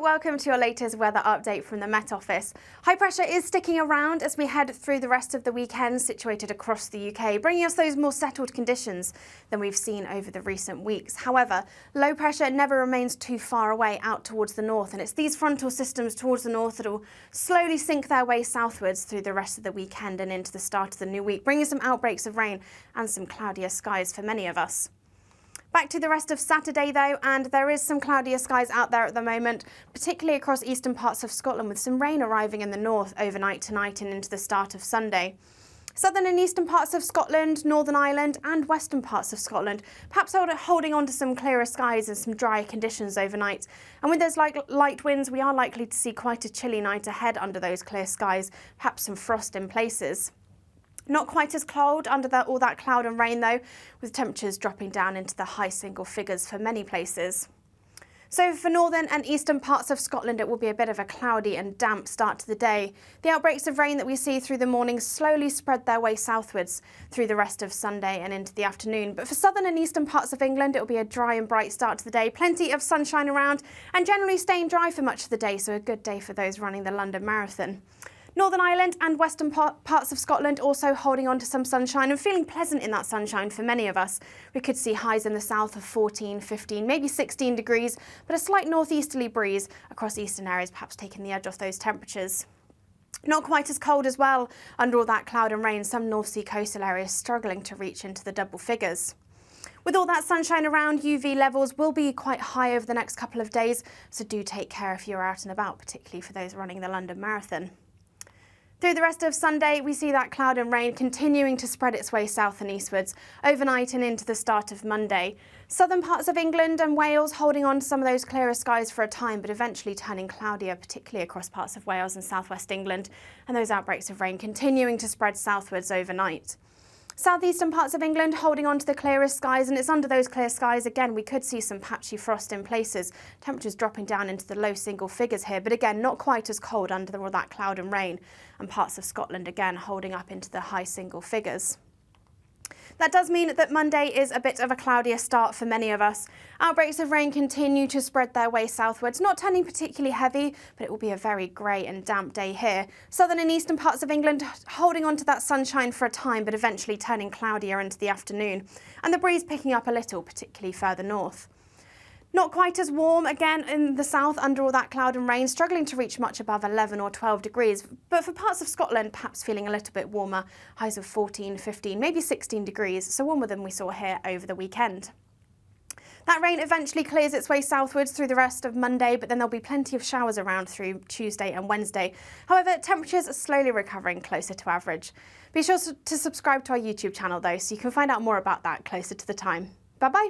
welcome to your latest weather update from the Met Office. High pressure is sticking around as we head through the rest of the weekend, situated across the UK, bringing us those more settled conditions than we've seen over the recent weeks. However, low pressure never remains too far away out towards the north, and it's these frontal systems towards the north that will slowly sink their way southwards through the rest of the weekend and into the start of the new week, bringing some outbreaks of rain and some cloudier skies for many of us. Back to the rest of Saturday though, and there is some cloudier skies out there at the moment, particularly across eastern parts of Scotland, with some rain arriving in the north overnight tonight and into the start of Sunday. Southern and eastern parts of Scotland, Northern Ireland and western parts of Scotland perhaps holding on to some clearer skies and some drier conditions overnight. And with those light winds, we are likely to see quite a chilly night ahead under those clear skies, perhaps some frost in places. Not quite as cold under all that cloud and rain though, with temperatures dropping down into the high single figures for many places. So for northern and eastern parts of Scotland, it will be a bit of a cloudy and damp start to the day. The outbreaks of rain that we see through the morning slowly spread their way southwards through the rest of Sunday and into the afternoon. But for southern and eastern parts of England, it will be a dry and bright start to the day. Plenty of sunshine around and generally staying dry for much of the day, so a good day for those running the London Marathon. Northern Ireland and western parts of Scotland also holding on to some sunshine and feeling pleasant in that sunshine for many of us. We could see highs in the south of 14, 15, maybe 16 degrees, but a slight northeasterly breeze across eastern areas perhaps taking the edge off those temperatures. Not quite as cold as well under all that cloud and rain, some North Sea coastal areas struggling to reach into the double figures. With all that sunshine around, UV levels will be quite high over the next couple of days, so do take care if you're out and about, particularly for those running the London Marathon. Through the rest of Sunday, we see that cloud and rain continuing to spread its way south and eastwards, overnight and into the start of Monday. Southern parts of England and Wales holding on to some of those clearer skies for a time, but eventually turning cloudier, particularly across parts of Wales and southwest England, and those outbreaks of rain continuing to spread southwards overnight. Southeastern parts of England holding on to the clearest skies, and it's under those clear skies again we could see some patchy frost in places. Temperatures dropping down into the low single figures here, but again not quite as cold under all that cloud and rain, and parts of Scotland again holding up into the high single figures. That does mean that Monday is a bit of a cloudier start for many of us. Outbreaks of rain continue to spread their way southwards, not turning particularly heavy, but it will be a very grey and damp day here. Southern and eastern parts of England holding on to that sunshine for a time, but eventually turning cloudier into the afternoon, and the breeze picking up a little, particularly further north. Not quite as warm again in the south under all that cloud and rain, struggling to reach much above 11 or 12 degrees. But for parts of Scotland, perhaps feeling a little bit warmer, highs of 14, 15, maybe 16 degrees, so warmer than we saw here over the weekend. That rain eventually clears its way southwards through the rest of Monday, but then there'll be plenty of showers around through Tuesday and Wednesday. However, temperatures are slowly recovering closer to average. Be sure to subscribe to our YouTube channel though, so you can find out more about that closer to the time. Bye bye.